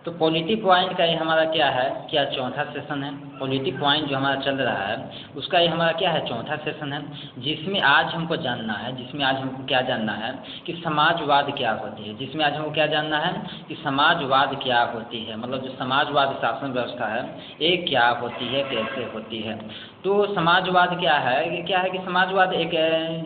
तो polity point का ये हमारा क्या है, क्या चौथा सेशन है। पॉलिटी पॉइंट जो हमारा चल रहा है उसका ये हमारा क्या है, चौथा सेशन है, जिसमें आज हमको जानना है, जिसमें आज हमको क्या जानना है कि समाजवाद क्या होती है। जिसमें आज हमको क्या जानना है कि समाजवाद क्या होती है, मतलब जो समाजवाद शासन व्यवस्था है ये क्या होती है, कैसे होती है। तो समाजवाद क्या है, ये क्या है कि समाजवाद एक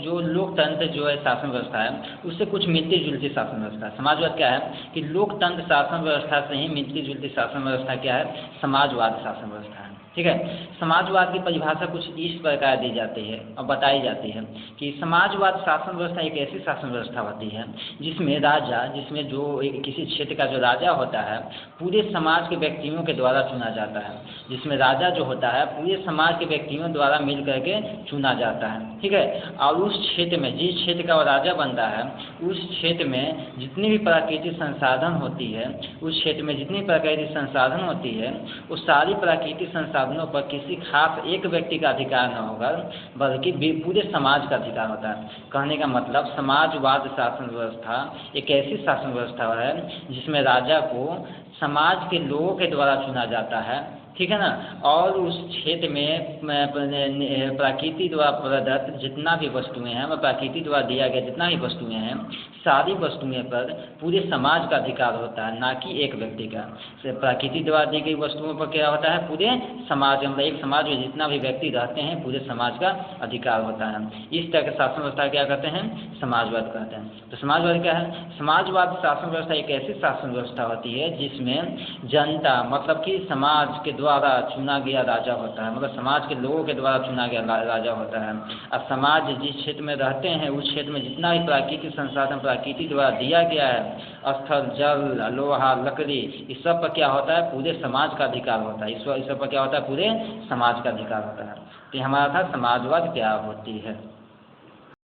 जो लोकतंत्र जो है शासन व्यवस्था है उससे कुछ मिलती जुलती शासन व्यवस्था है। समाजवाद क्या है कि लोकतंत्र शासन व्यवस्था से ही मिलती जुलती शासन व्यवस्था क्या है, समाजवाद शासन व्यवस्था है। ठीक है। समाजवाद की परिभाषा कुछ इस प्रकार दी जाती है और बताई जाती है कि समाजवाद शासन व्यवस्था एक ऐसी शासन व्यवस्था होती है जिसमें राजा, जिसमें जो किसी क्षेत्र का जो राजा होता है पूरे समाज के व्यक्तियों के द्वारा चुना जाता है। जिसमें राजा जो होता है पूरे समाज के व्यक्तियों द्वारा मिल करके चुना जाता है। ठीक है। और उस क्षेत्र में, जिस क्षेत्र का वो राजा बनता है उस क्षेत्र में जितनी भी प्राकृतिक संसाधन होती है, उस क्षेत्र में जितनी प्राकृतिक संसाधन होती है उस सारी प्राकृतिक संसाधनों पर किसी खास एक व्यक्ति का अधिकार न होगा बल्कि पूरे समाज का अधिकार होता है। कहने का मतलब समाजवाद शासन व्यवस्था एक ऐसी शासन व्यवस्था है जिसमें राजा को समाज के लोगों के द्वारा चुना जाता है। ठीक है ना। और उस क्षेत्र में प्रकृति द्वारा प्रदत्त जितना भी वस्तुएं हैं, वह प्रकृति द्वारा दिया गया जितना भी वस्तुएं हैं सारी वस्तुएं पर पूरे समाज का अधिकार होता है, ना कि एक व्यक्ति का। प्रकृति द्वारा दी गई वस्तुओं पर क्या होता है, पूरे समाज, मतलब एक समाज में जितना भी व्यक्ति रहते हैं पूरे समाज का अधिकार होता है। इस तरह के शासन व्यवस्था क्या कहते हैं, समाजवाद कहते हैं। तो समाजवाद क्या है, समाजवाद शासन व्यवस्था एक ऐसी शासन व्यवस्था होती है जिसमें जनता, मतलब कि समाज के द्वारा चुना गया राजा होता है, मतलब समाज के लोगों के द्वारा चुना गया राजा होता है। अब समाज जिस क्षेत्र में रहते हैं उस क्षेत्र में जितना भी प्राकृतिक संसाधन प्रकृति द्वारा दिया गया है, स्थल, जल, लोहा, लकड़ी, इस सब पर क्या होता है, पूरे समाज का अधिकार होता है। इस सब पर क्या होता है, पूरे समाज का अधिकार होता है। तो हमारा था समाजवाद क्या होती है।